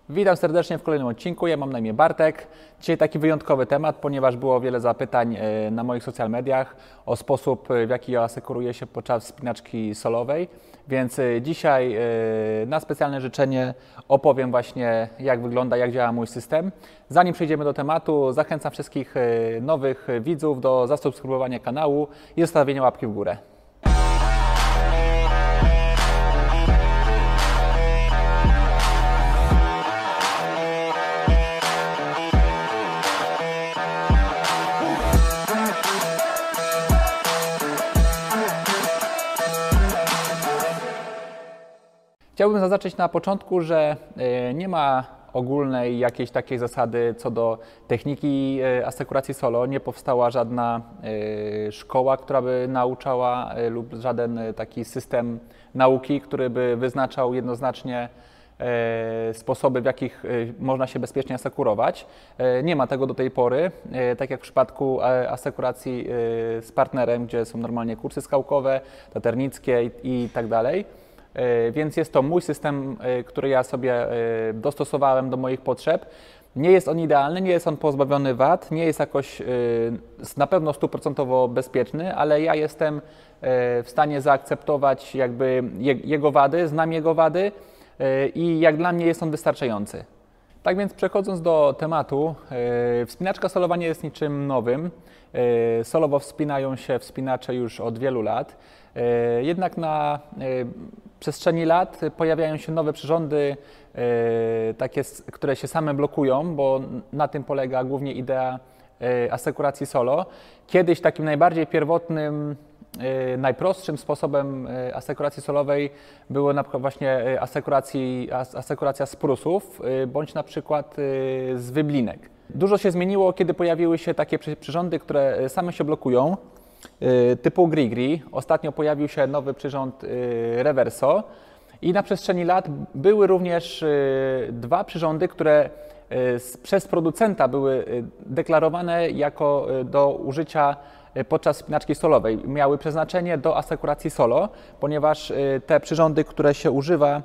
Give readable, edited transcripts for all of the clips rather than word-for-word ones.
Witam serdecznie w kolejnym odcinku. Ja mam na imię Bartek. Dzisiaj taki wyjątkowy temat, ponieważ było wiele zapytań na moich social mediach o sposób, w jaki ja asekuruję się podczas wspinaczki solowej. Więc dzisiaj na specjalne życzenie opowiem właśnie, jak wygląda, jak działa mój system. Zanim przejdziemy do tematu, zachęcam wszystkich nowych widzów do zasubskrybowania kanału i zostawienia łapki w górę. Chciałbym zaznaczyć na początku, że nie ma ogólnej jakiejś takiej zasady co do techniki asekuracji solo. Nie powstała żadna szkoła, która by nauczała lub żaden taki system nauki, który by wyznaczał jednoznacznie sposoby, w jakich można się bezpiecznie asekurować. Nie ma tego do tej pory, tak jak w przypadku asekuracji z partnerem, gdzie są normalnie kursy skałkowe, taternickie i tak dalej. Więc jest to mój system, który ja sobie dostosowałem do moich potrzeb. Nie jest on idealny, nie jest on pozbawiony wad, nie jest jakoś na pewno 100% bezpieczny, ale ja jestem w stanie zaakceptować jakby jego wady, znam jego wady i jak dla mnie jest on wystarczający. Tak więc przechodząc do tematu, wspinaczka solowa nie jest niczym nowym. Solowo wspinają się wspinacze już od wielu lat. Jednak na przestrzeni lat pojawiają się nowe przyrządy, takie, które się same blokują, bo na tym polega głównie idea asekuracji solo. Kiedyś takim najbardziej pierwotnym, najprostszym sposobem asekuracji solowej było na przykład właśnie asekuracja z prusów, bądź na przykład z wyblinek. Dużo się zmieniło, kiedy pojawiły się takie przyrządy, które same się blokują, typu Grigri. Ostatnio pojawił się nowy przyrząd Reverso i na przestrzeni lat były również dwa przyrządy, które przez producenta były deklarowane jako do użycia podczas wspinaczki solowej. Miały przeznaczenie do asekuracji solo, ponieważ te przyrządy, które się używa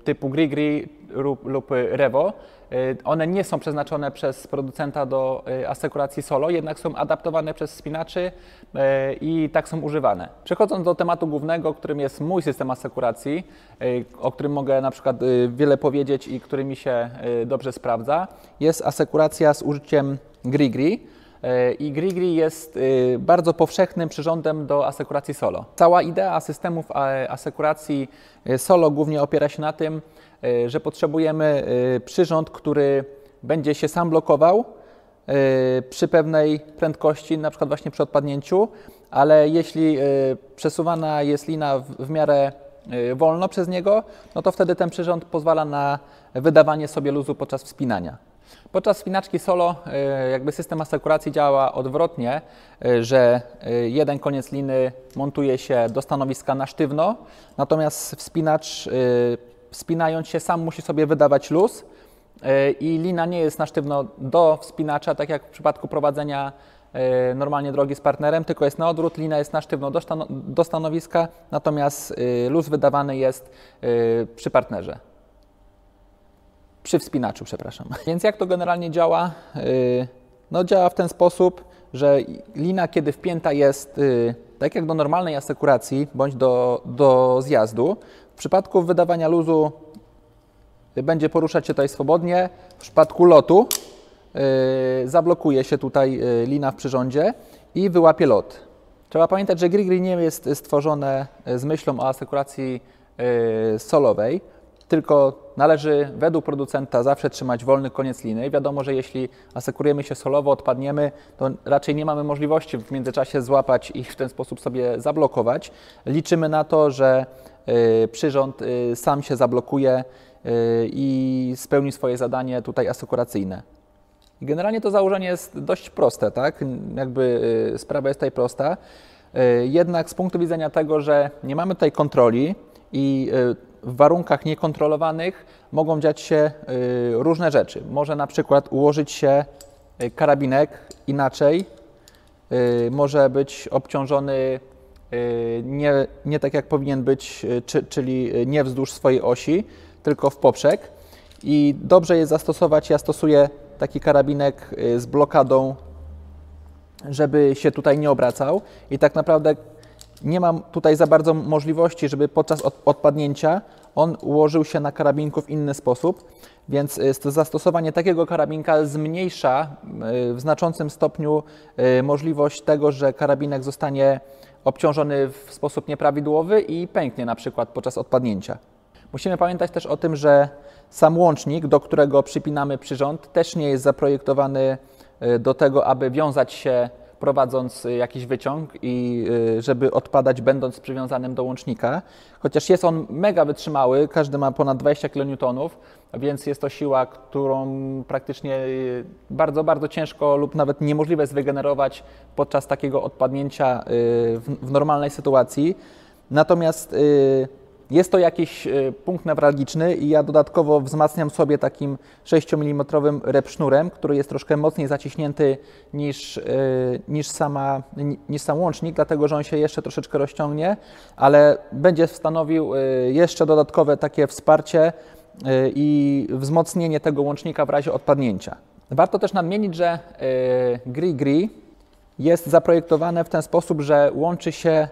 typu Grigri lub Revo, one nie są przeznaczone przez producenta do asekuracji solo, jednak są adaptowane przez wspinaczy i tak są używane. Przechodząc do tematu głównego, którym jest mój system asekuracji, o którym mogę na przykład wiele powiedzieć i który mi się dobrze sprawdza, jest asekuracja z użyciem Grigri. I Grigri jest bardzo powszechnym przyrządem do asekuracji solo. Cała idea systemów asekuracji solo głównie opiera się na tym, że potrzebujemy przyrząd, który będzie się sam blokował przy pewnej prędkości, na przykład właśnie przy odpadnięciu, ale jeśli przesuwana jest lina w miarę wolno przez niego, no to wtedy ten przyrząd pozwala na wydawanie sobie luzu podczas wspinania. Podczas wspinaczki solo jakby system asekuracji działa odwrotnie, że jeden koniec liny montuje się do stanowiska na sztywno, natomiast wspinacz wspinając się sam musi sobie wydawać luz i lina nie jest na sztywno do wspinacza, tak jak w przypadku prowadzenia normalnie drogi z partnerem, tylko jest na odwrót, lina jest na sztywno do stanowiska, natomiast luz wydawany jest przy partnerze. Przy wspinaczu, przepraszam. Więc jak to generalnie działa? No działa w ten sposób, że lina, kiedy wpięta jest tak jak do normalnej asekuracji bądź do zjazdu, w przypadku wydawania luzu będzie poruszać się tutaj swobodnie, w przypadku lotu zablokuje się tutaj lina w przyrządzie i wyłapie lot. Trzeba pamiętać, że Grigri nie jest stworzone z myślą o asekuracji solowej, tylko należy według producenta zawsze trzymać wolny koniec liny. Wiadomo, że jeśli asekurujemy się solowo, odpadniemy, to raczej nie mamy możliwości w międzyczasie złapać i w ten sposób sobie zablokować. Liczymy na to, że przyrząd sam się zablokuje i spełni swoje zadanie tutaj asekuracyjne. Generalnie to założenie jest dość proste, tak? Jakby sprawa jest tutaj prosta. Jednak z punktu widzenia tego, że nie mamy tutaj kontroli i w warunkach niekontrolowanych mogą dziać się różne rzeczy. Może na przykład ułożyć się karabinek inaczej, może być obciążony nie tak jak powinien być, czyli nie wzdłuż swojej osi, tylko w poprzek i dobrze jest zastosować, ja stosuję taki karabinek z blokadą, żeby się tutaj nie obracał i tak naprawdę nie mam tutaj za bardzo możliwości, żeby podczas odpadnięcia on ułożył się na karabinku w inny sposób, więc zastosowanie takiego karabinka zmniejsza w znaczącym stopniu możliwość tego, że karabinek zostanie obciążony w sposób nieprawidłowy i pęknie na przykład podczas odpadnięcia. Musimy pamiętać też o tym, że sam łącznik, do którego przypinamy przyrząd, też nie jest zaprojektowany do tego, aby wiązać się prowadząc jakiś wyciąg i żeby odpadać będąc przywiązanym do łącznika. Chociaż jest on mega wytrzymały, każdy ma ponad 20 kN, więc jest to siła, którą praktycznie bardzo, bardzo ciężko lub nawet niemożliwe jest wygenerować podczas takiego odpadnięcia w normalnej sytuacji. Natomiast jest to jakiś punkt newralgiczny i ja dodatkowo wzmacniam sobie takim 6 mm repsznurem, który jest troszkę mocniej zaciśnięty niż sam łącznik, dlatego że on się jeszcze troszeczkę rozciągnie, ale będzie stanowił jeszcze dodatkowe takie wsparcie i wzmocnienie tego łącznika w razie odpadnięcia. Warto też nadmienić, że Gree jest zaprojektowane w ten sposób, że łączy się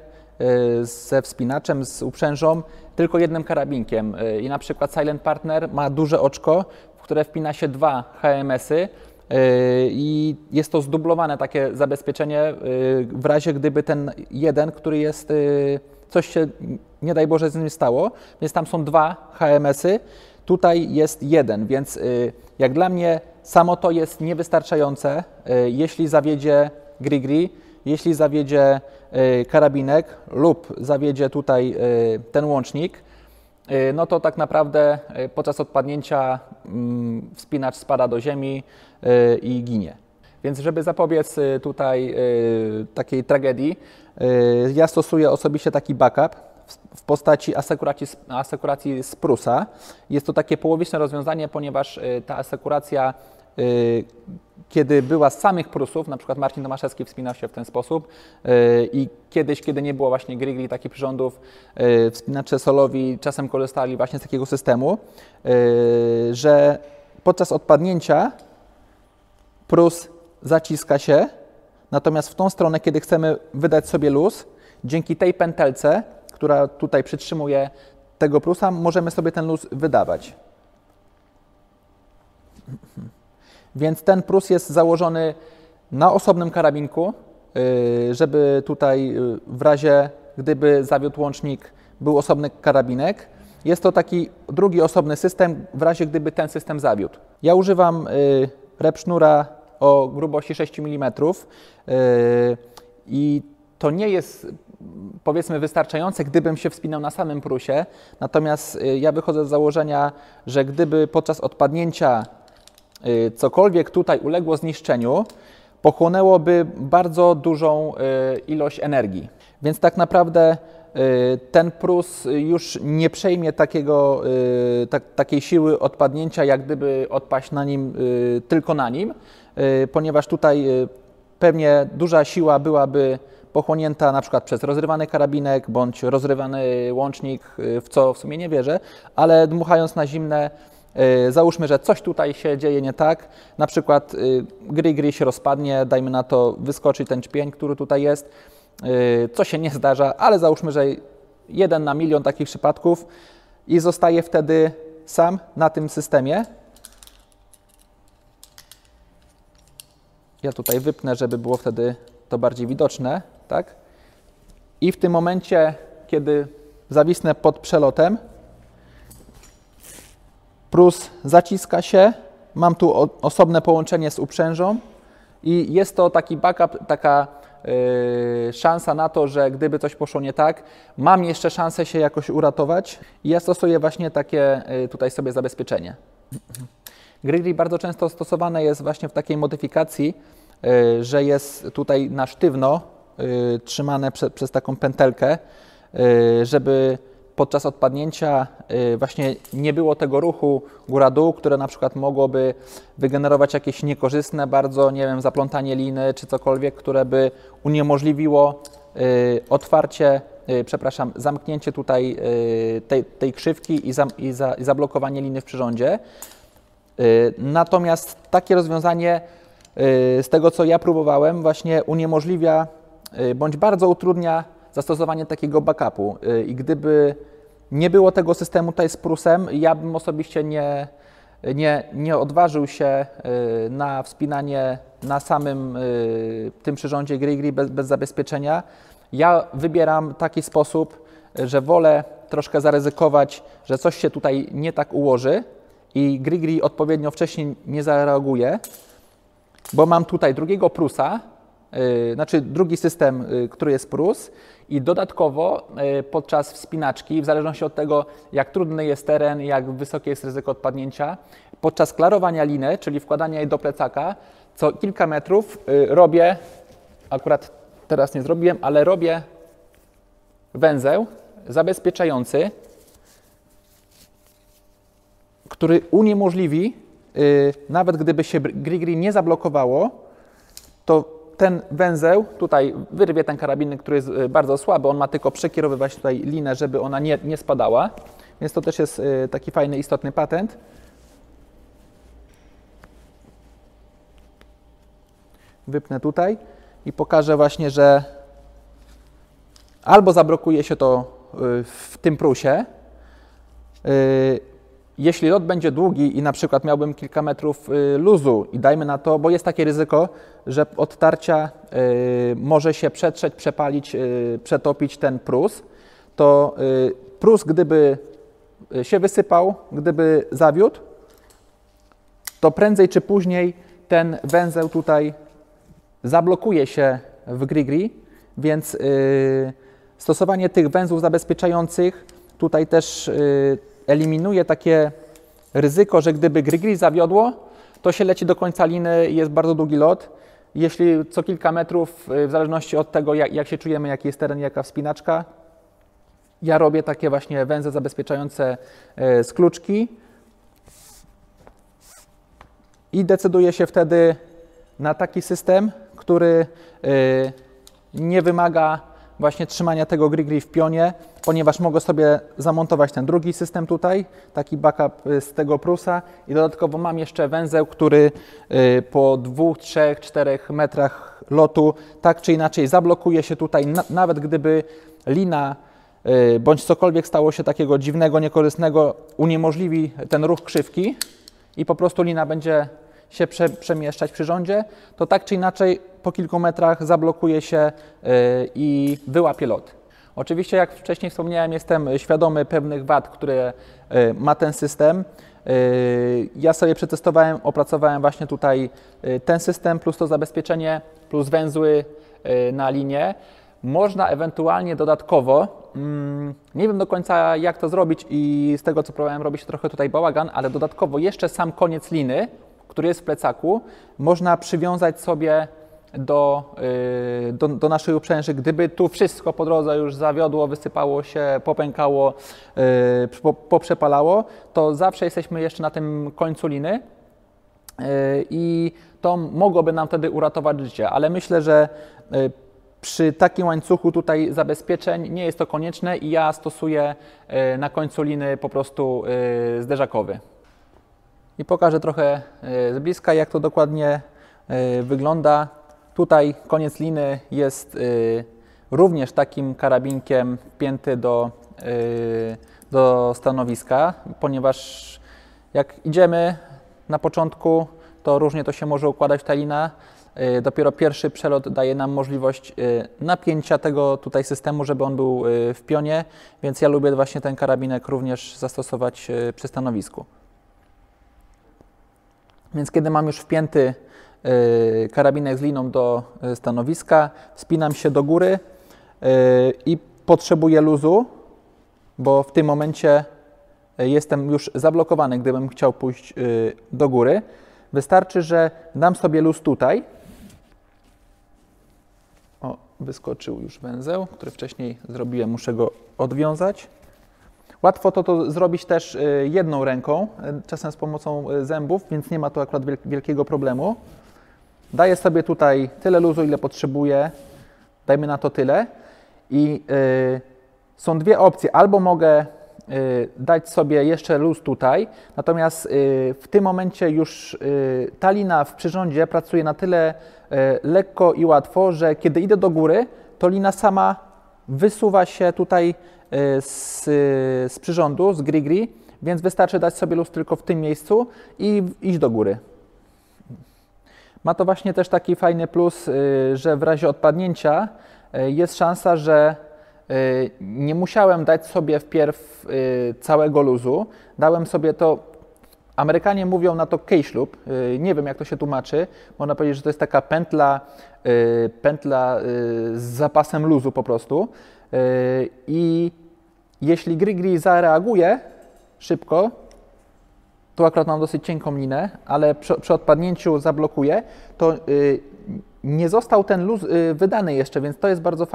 ze wspinaczem, z uprzężą tylko jednym karabinkiem i na przykład Silent Partner ma duże oczko, w które wpina się 2 HMS-y i jest to zdublowane takie zabezpieczenie w razie gdyby ten jeden, który jest, coś się nie daj Boże z nim stało, więc tam są 2 HMS-y, tutaj jest jeden, więc jak dla mnie samo to jest niewystarczające, jeśli zawiedzie Gree, jeśli zawiedzie karabinek lub zawiedzie tutaj ten łącznik, no to tak naprawdę podczas odpadnięcia wspinacz spada do ziemi i ginie. Więc żeby zapobiec tutaj takiej tragedii, ja stosuję osobiście taki backup w postaci asekuracji z Prusa. Jest to takie połowiczne rozwiązanie, ponieważ ta asekuracja, kiedy była z samych Prusów, na przykład Marcin Tomaszewski wspinał się w ten sposób i kiedyś, kiedy nie było właśnie Gree takich przyrządów, wspinacze solowi czasem korzystali właśnie z takiego systemu, że podczas odpadnięcia Prus zaciska się, natomiast w tą stronę, kiedy chcemy wydać sobie luz, dzięki tej pętelce, która tutaj przytrzymuje tego Prusa, możemy sobie ten luz wydawać. Więc ten Prus jest założony na osobnym karabinku, żeby tutaj w razie gdyby zawiódł łącznik, był osobny karabinek. Jest to taki drugi osobny system w razie gdyby ten system zawiódł. Ja używam repsznura o grubości 6 mm i to nie jest, powiedzmy, wystarczające, gdybym się wspinał na samym Prusie, natomiast ja wychodzę z założenia, że gdyby podczas odpadnięcia cokolwiek tutaj uległo zniszczeniu, pochłonęłoby bardzo dużą ilość energii. Więc tak naprawdę ten Prus już nie przejmie takiej siły odpadnięcia, jak gdyby odpaść na nim, tylko na nim, ponieważ tutaj pewnie duża siła byłaby pochłonięta na przykład przez rozrywany karabinek bądź rozrywany łącznik, w co w sumie nie wierzę, ale dmuchając na zimne, załóżmy, że coś tutaj się dzieje nie tak, na przykład Gree się rozpadnie, dajmy na to wyskoczy ten czpień, który tutaj jest, co się nie zdarza, ale załóżmy, że 1 na 1 000 000 takich przypadków i zostaje wtedy sam na tym systemie. Ja tutaj wypnę, żeby było wtedy to bardziej widoczne, tak? I w tym momencie, kiedy zawisnę pod przelotem, Prus zaciska się, mam tu osobne połączenie z uprzężą i jest to taki backup, taka szansa na to, że gdyby coś poszło nie tak, mam jeszcze szansę się jakoś uratować i ja stosuję właśnie takie tutaj sobie zabezpieczenie. Gree bardzo często stosowane jest właśnie w takiej modyfikacji, że jest tutaj na sztywno trzymane przez taką pętelkę, żeby podczas odpadnięcia właśnie nie było tego ruchu góra-dół, które na przykład mogłoby wygenerować jakieś niekorzystne bardzo, nie wiem, zaplątanie liny czy cokolwiek, które by uniemożliwiło otwarcie przepraszam, zamknięcie tutaj tej krzywki i zablokowanie liny w przyrządzie. Natomiast takie rozwiązanie, z tego co ja próbowałem, właśnie uniemożliwia bądź bardzo utrudnia zastosowanie takiego backupu. I gdyby nie było tego systemu tutaj z prusem, ja bym osobiście nie odważył się na wspinanie na samym tym przyrządzie Grigri bez zabezpieczenia. Ja wybieram taki sposób, że wolę troszkę zaryzykować, że coś się tutaj nie tak ułoży i Grigri odpowiednio wcześniej nie zareaguje, bo mam tutaj drugiego prusa, znaczy drugi system, który jest prus i dodatkowo podczas wspinaczki, w zależności od tego, jak trudny jest teren, jak wysokie jest ryzyko odpadnięcia, podczas klarowania liny, czyli wkładania jej do plecaka, co kilka metrów robię, akurat teraz nie zrobiłem, ale robię węzeł zabezpieczający, który uniemożliwi, nawet gdyby się Grigri nie zablokowało, to ten węzeł, tutaj wyrwie ten karabinek, który jest bardzo słaby, on ma tylko przekierowywać tutaj linę, żeby ona nie spadała, więc to też jest taki fajny, istotny patent. Wypnę tutaj i pokażę właśnie, że albo zablokuje się to w tym prusie, jeśli lot będzie długi i na przykład miałbym kilka metrów luzu i dajmy na to, bo jest takie ryzyko, że od tarcia może się przetrzeć, przepalić, przetopić ten prus, to prus, gdyby się wysypał, gdyby zawiódł, to prędzej czy później ten węzeł tutaj zablokuje się w Grigri, więc stosowanie tych węzłów zabezpieczających tutaj też eliminuje takie ryzyko, że gdyby Grigri zawiodło, to się leci do końca liny i jest bardzo długi lot. Jeśli co kilka metrów, w zależności od tego, jak się czujemy, jaki jest teren, jaka wspinaczka, ja robię takie właśnie węzły zabezpieczające z kluczki i decyduję się wtedy na taki system, który nie wymaga właśnie trzymania tego Grigri w pionie, ponieważ mogę sobie zamontować ten drugi system tutaj, taki backup z tego prusa i dodatkowo mam jeszcze węzeł, który po 2, 3, 4 metrach lotu tak czy inaczej zablokuje się tutaj, nawet gdyby lina bądź cokolwiek stało się takiego dziwnego, niekorzystnego, uniemożliwi ten ruch krzywki i po prostu lina będzie się przemieszczać w przyrządzie, to tak czy inaczej po kilku metrach zablokuje się i wyłapie lot. Oczywiście, jak wcześniej wspomniałem, jestem świadomy pewnych wad, które ma ten system. Ja sobie przetestowałem, opracowałem właśnie tutaj ten system, plus to zabezpieczenie, plus węzły na linię. Można ewentualnie dodatkowo, nie wiem do końca jak to zrobić i z tego co próbowałem robić trochę tutaj bałagan, ale dodatkowo jeszcze sam koniec liny, który jest w plecaku, można przywiązać sobie do naszej uprzęży. Gdyby tu wszystko po drodze już zawiodło, wysypało się, popękało, poprzepalało, to zawsze jesteśmy jeszcze na tym końcu liny i to mogłoby nam wtedy uratować życie, ale myślę, że przy takim łańcuchu tutaj zabezpieczeń nie jest to konieczne i ja stosuję na końcu liny po prostu zderzakowy. I pokażę trochę z bliska, jak to dokładnie wygląda. Tutaj koniec liny jest również takim karabinkiem wpięty do stanowiska, ponieważ jak idziemy na początku, to różnie to się może układać ta lina. Dopiero pierwszy przelot daje nam możliwość napięcia tego tutaj systemu, żeby on był w pionie, więc ja lubię właśnie ten karabinek również zastosować przy stanowisku. Więc kiedy mam już wpięty karabinek z liną do stanowiska, wspinam się do góry i potrzebuję luzu, bo w tym momencie jestem już zablokowany, gdybym chciał pójść do góry. Wystarczy, że dam sobie luz tutaj. O, wyskoczył już węzeł, który wcześniej zrobiłem, muszę go odwiązać. Łatwo to zrobić też jedną ręką, czasem z pomocą zębów, więc nie ma to akurat wielkiego problemu. Daję sobie tutaj tyle luzu, ile potrzebuję, dajmy na to tyle i są dwie opcje. Albo mogę dać sobie jeszcze luz tutaj, natomiast w tym momencie już ta lina w przyrządzie pracuje na tyle lekko i łatwo, że kiedy idę do góry, to lina sama wysuwa się tutaj z przyrządu, z grigri, więc wystarczy dać sobie luz tylko w tym miejscu i iść do góry. Ma to właśnie też taki fajny plus, że w razie odpadnięcia jest szansa, że nie musiałem dać sobie wpierw całego luzu. Dałem sobie to, Amerykanie mówią na to case loop, nie wiem jak to się tłumaczy. Można powiedzieć, że to jest taka pętla z zapasem luzu po prostu. I jeśli grigri zareaguje szybko, tu akurat mam dosyć cienką linę, ale przy odpadnięciu zablokuje, to nie został ten luz wydany jeszcze, więc to jest bardzo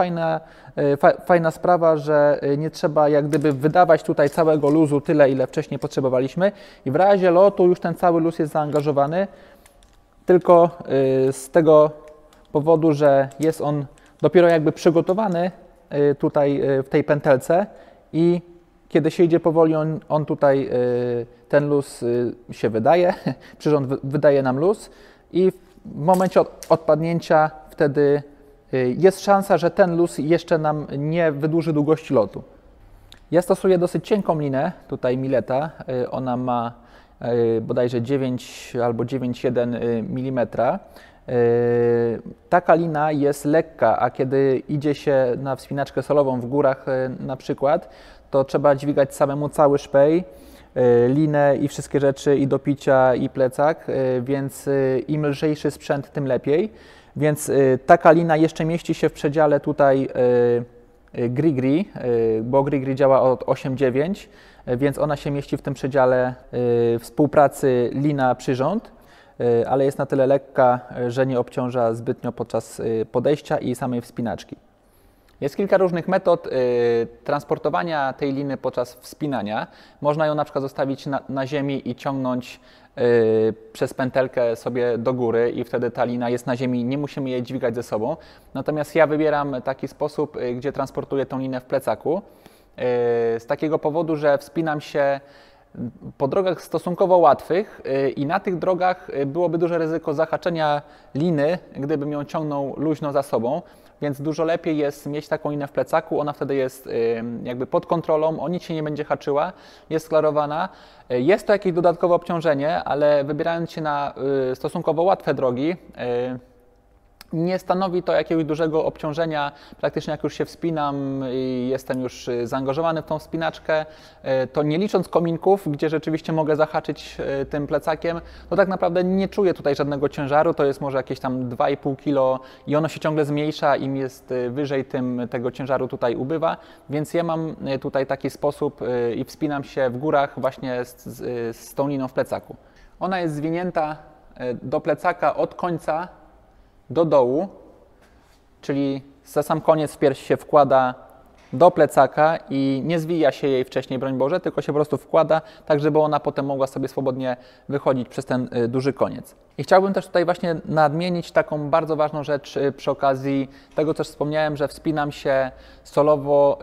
fajna sprawa, że nie trzeba jak gdyby wydawać tutaj całego luzu tyle, ile wcześniej potrzebowaliśmy i w razie lotu już ten cały luz jest zaangażowany, tylko z tego powodu, że jest on dopiero jakby przygotowany tutaj w tej pętelce i kiedy się idzie powoli, on tutaj, ten luz się wydaje, przyrząd wydaje nam luz i w momencie odpadnięcia wtedy jest szansa, że ten luz jeszcze nam nie wydłuży długości lotu. Ja stosuję dosyć cienką linę, tutaj Milleta, ona ma bodajże 9 albo 9,1 mm. Taka lina jest lekka, a kiedy idzie się na wspinaczkę solową w górach na przykład, to trzeba dźwigać samemu cały szpej, linę i wszystkie rzeczy i do picia i plecak, więc im lżejszy sprzęt, tym lepiej. Więc taka lina jeszcze mieści się w przedziale tutaj grigri, bo grigri działa od 8,9, więc ona się mieści w tym przedziale współpracy lina-przyrząd, ale jest na tyle lekka, że nie obciąża zbytnio podczas podejścia i samej wspinaczki. Jest kilka różnych metod transportowania tej liny podczas wspinania. Można ją na przykład zostawić na ziemi i ciągnąć przez pętelkę sobie do góry i wtedy ta lina jest na ziemi, nie musimy jej dźwigać ze sobą. Natomiast ja wybieram taki sposób, gdzie transportuję tą linę w plecaku. Z takiego powodu, że wspinam się po drogach stosunkowo łatwych i na tych drogach byłoby duże ryzyko zahaczenia liny, gdybym ją ciągnął luźno za sobą, więc dużo lepiej jest mieć taką linę w plecaku, ona wtedy jest jakby pod kontrolą, o nic się nie będzie haczyła, jest klarowana. Jest to jakieś dodatkowe obciążenie, ale wybierając się na stosunkowo łatwe drogi, nie stanowi to jakiegoś dużego obciążenia. Praktycznie jak już się wspinam i jestem już zaangażowany w tą wspinaczkę, to nie licząc kominków, gdzie rzeczywiście mogę zahaczyć tym plecakiem, to tak naprawdę nie czuję tutaj żadnego ciężaru. To jest może jakieś tam 2,5 kg i ono się ciągle zmniejsza. Im jest wyżej, tym tego ciężaru tutaj ubywa. Więc ja mam tutaj taki sposób i wspinam się w górach właśnie z tą liną w plecaku. Ona jest zwinięta do plecaka od końca do dołu, czyli za sam koniec wpierw się wkłada do plecaka i nie zwija się jej wcześniej, broń Boże, tylko się po prostu wkłada, tak żeby ona potem mogła sobie swobodnie wychodzić przez ten duży koniec. I chciałbym też tutaj właśnie nadmienić taką bardzo ważną rzecz przy okazji tego, co wspomniałem, że wspinam się solowo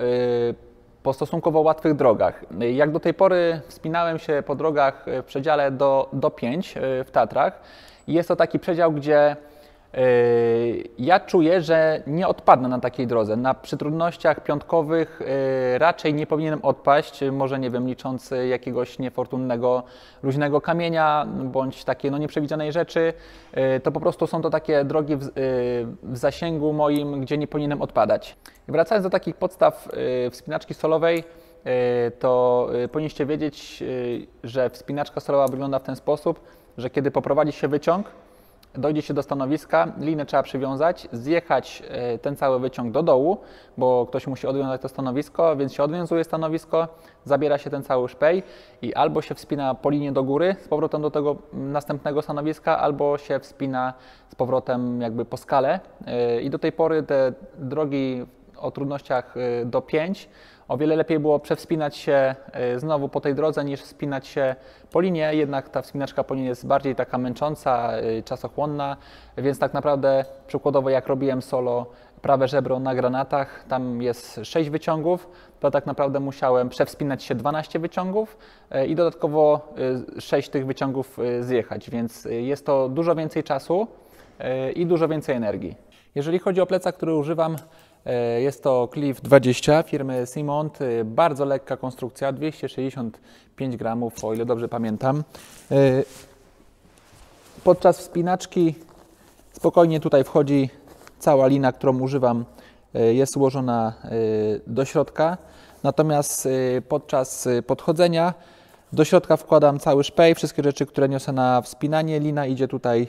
po stosunkowo łatwych drogach. Jak do tej pory wspinałem się po drogach w przedziale do 5 w Tatrach i jest to taki przedział, gdzie ja czuję, że nie odpadnę na takiej drodze. Przy trudnościach piątkowych raczej nie powinienem odpaść, może nie wiem, licząc jakiegoś niefortunnego, luźnego kamienia bądź takiej nieprzewidzianej rzeczy, to po prostu są to takie drogi w zasięgu moim, gdzie nie powinienem odpadać. Wracając do takich podstaw wspinaczki solowej, to powinniście wiedzieć, że wspinaczka solowa wygląda w ten sposób, że kiedy poprowadzi się wyciąg, dojdzie się do stanowiska, linę trzeba przywiązać, zjechać ten cały wyciąg do dołu, bo ktoś musi odwiązać to stanowisko, więc się odwiązuje stanowisko, zabiera się ten cały szpej i albo się wspina po linie do góry z powrotem do tego następnego stanowiska, albo się wspina z powrotem jakby po skale. I do tej pory te drogi o trudnościach do 5, O wiele lepiej było przewspinać się znowu po tej drodze niż wspinać się po linie, jednak ta wspinaczka po linie jest bardziej taka męcząca, czasochłonna, więc tak naprawdę przykładowo jak robiłem solo prawe żebro na granatach, tam jest 6 wyciągów, to tak naprawdę musiałem przewspinać się 12 wyciągów i dodatkowo 6 tych wyciągów zjechać, więc jest to dużo więcej czasu i dużo więcej energii. Jeżeli chodzi o plecak, który używam, jest to Cliff 20 firmy Simont, bardzo lekka konstrukcja, 265 gramów, o ile dobrze pamiętam. Podczas wspinaczki spokojnie tutaj wchodzi cała lina, którą używam, jest ułożona do środka, natomiast podczas podchodzenia do środka wkładam cały szpej, wszystkie rzeczy, które niosę na wspinanie. Lina idzie tutaj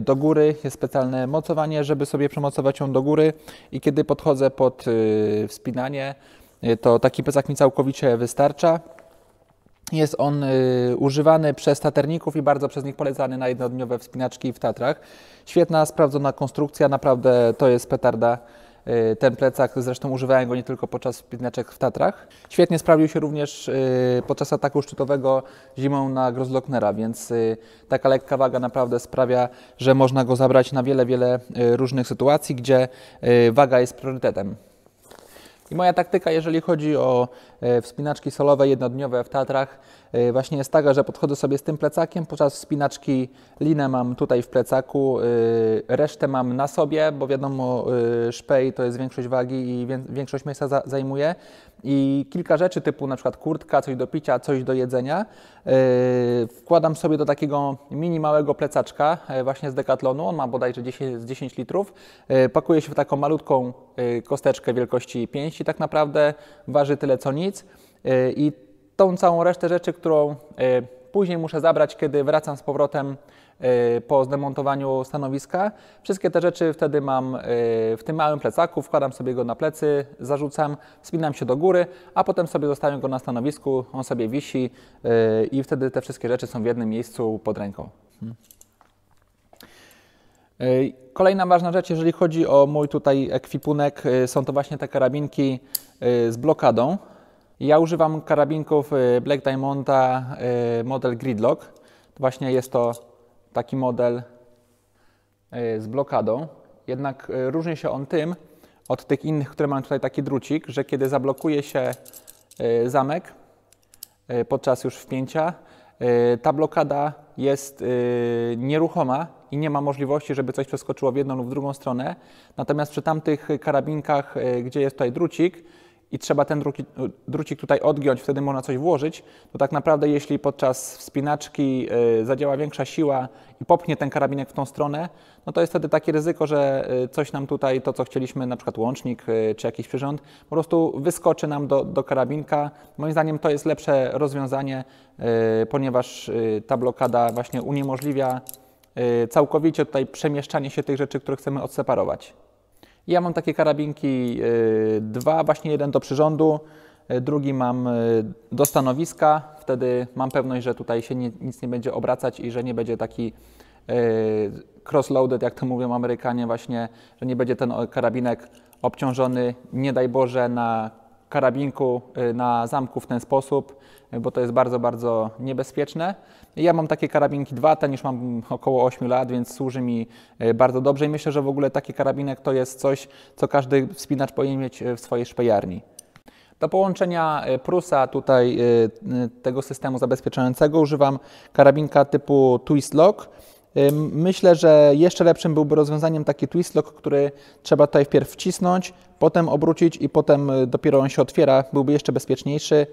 do góry, jest specjalne mocowanie, żeby sobie przemocować ją do góry i kiedy podchodzę pod wspinanie, to taki plecak mi całkowicie wystarcza. Jest on używany przez taterników i bardzo przez nich polecany na jednodniowe wspinaczki w Tatrach. Świetna, sprawdzona konstrukcja, naprawdę to jest petarda. Ten plecak, zresztą używałem go nie tylko podczas wspinaczek w Tatrach. Świetnie sprawdził się również podczas ataku szczytowego zimą na Grossglocknera, więc taka lekka waga naprawdę sprawia, że można go zabrać na wiele różnych sytuacji, gdzie waga jest priorytetem. I moja taktyka, jeżeli chodzi o wspinaczki solowe jednodniowe w Tatrach, właśnie jest taka, że podchodzę sobie z tym plecakiem, podczas wspinaczki linę mam tutaj w plecaku, resztę mam na sobie, bo wiadomo, szpej to jest większość wagi i większość miejsca zajmuje. I kilka rzeczy typu na przykład kurtka, coś do picia, coś do jedzenia wkładam sobie do takiego mini małego plecaczka właśnie z Decathlonu, on ma bodajże 10 litrów, pakuje się w taką malutką kosteczkę wielkości pięści, tak naprawdę waży tyle co nic i tą całą resztę rzeczy, którą później muszę zabrać, kiedy wracam z powrotem po zdemontowaniu stanowiska. Wszystkie te rzeczy wtedy mam w tym małym plecaku, wkładam sobie go na plecy, zarzucam, wspinam się do góry, a potem sobie zostawiam go na stanowisku, on sobie wisi i wtedy te wszystkie rzeczy są w jednym miejscu pod ręką. Kolejna ważna rzecz, jeżeli chodzi o mój tutaj ekwipunek, są to właśnie te karabinki z blokadą. Ja używam karabinków Black Diamonda model Gridlock. Właśnie jest to taki model z blokadą. Jednak różni się on tym od tych innych, które mają tutaj taki drucik, że kiedy zablokuje się zamek podczas już wpięcia, ta blokada jest nieruchoma i nie ma możliwości, żeby coś przeskoczyło w jedną lub w drugą stronę. Natomiast przy tamtych karabinkach, gdzie jest tutaj drucik i trzeba ten drucik tutaj odgiąć, wtedy można coś włożyć, to tak naprawdę jeśli podczas wspinaczki zadziała większa siła i popchnie ten karabinek w tą stronę, no to jest wtedy takie ryzyko, że coś nam tutaj, to co chcieliśmy, na przykład łącznik czy jakiś przyrząd, po prostu wyskoczy nam do karabinka. Moim zdaniem to jest lepsze rozwiązanie, ponieważ ta blokada właśnie uniemożliwia całkowicie tutaj przemieszczanie się tych rzeczy, które chcemy odseparować. Ja mam takie karabinki dwa, właśnie jeden do przyrządu, drugi mam do stanowiska, wtedy mam pewność, że tutaj się nic nie będzie obracać i że nie będzie taki cross-loaded, jak to mówią Amerykanie właśnie, że nie będzie ten karabinek obciążony, nie daj Boże, na karabinku, na zamku w ten sposób, bo to jest bardzo niebezpieczne. Ja mam takie karabinki dwa, ten już mam około 8 lat, więc służy mi bardzo dobrze i myślę, że w ogóle taki karabinek to jest coś, co każdy wspinacz powinien mieć w swojej szpejarni. Do połączenia prusa tutaj tego systemu zabezpieczającego używam karabinka typu Twist Lock. Myślę, że jeszcze lepszym byłby rozwiązaniem taki twist lock, który trzeba tutaj wpierw wcisnąć, potem obrócić i potem dopiero on się otwiera, byłby jeszcze bezpieczniejszy.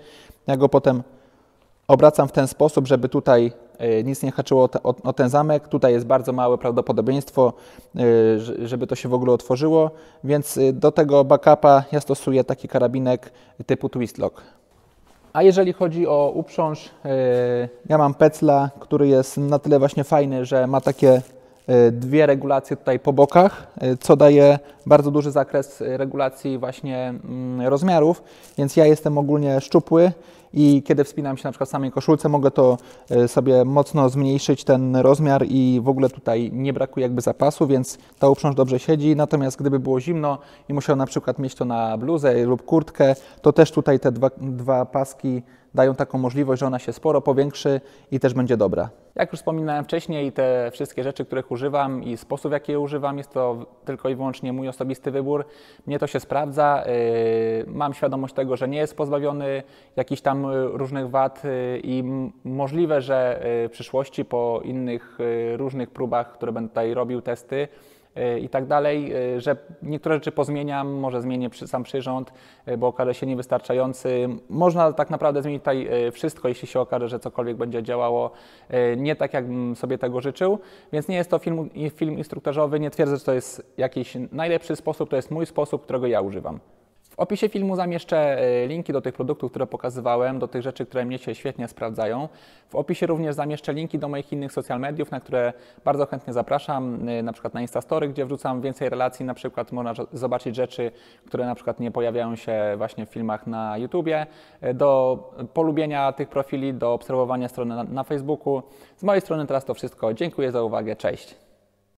Ja go potem obracam w ten sposób, żeby tutaj nic nie haczyło o ten zamek. Tutaj jest bardzo małe prawdopodobieństwo, żeby to się w ogóle otworzyło, więc do tego backupa ja stosuję taki karabinek typu twist lock. A jeżeli chodzi o uprząż, ja mam pecla, który jest na tyle właśnie fajny, że ma takie dwie regulacje tutaj po bokach, co daje bardzo duży zakres regulacji właśnie rozmiarów, więc ja jestem ogólnie szczupły i kiedy wspinam się na przykład w samej koszulce, mogę to sobie mocno zmniejszyć ten rozmiar i w ogóle tutaj nie brakuje jakby zapasu, więc ta uprząż dobrze siedzi. Natomiast gdyby było zimno i musiał na przykład mieć to na bluzę lub kurtkę, to też tutaj te dwa paski dają taką możliwość, że ona się sporo powiększy i też będzie dobra. Jak już wspominałem wcześniej, te wszystkie rzeczy, których używam i sposób, w jaki je używam, jest to tylko i wyłącznie mój osobisty wybór. Mnie to się sprawdza. Mam świadomość tego, że nie jest pozbawiony jakichś tam różnych wad i możliwe, że w przyszłości po innych różnych próbach, które będę tutaj robił, testy, i tak dalej, że niektóre rzeczy pozmieniam, może zmienię sam przyrząd, bo okaże się niewystarczający. Można tak naprawdę zmienić tutaj wszystko, jeśli się okaże, że cokolwiek będzie działało nie tak, jakbym sobie tego życzył, więc nie jest to film instruktażowy, nie twierdzę, że to jest jakiś najlepszy sposób, to jest mój sposób, którego ja używam. W opisie filmu zamieszczę linki do tych produktów, które pokazywałem, do tych rzeczy, które mnie się świetnie sprawdzają. W opisie również zamieszczę linki do moich innych social mediów, na które bardzo chętnie zapraszam, na przykład na Instastory, gdzie wrzucam więcej relacji, na przykład można zobaczyć rzeczy, które na przykład nie pojawiają się właśnie w filmach na YouTubie, do polubienia tych profili, do obserwowania strony na Facebooku. Z mojej strony teraz to wszystko. Dziękuję za uwagę, cześć!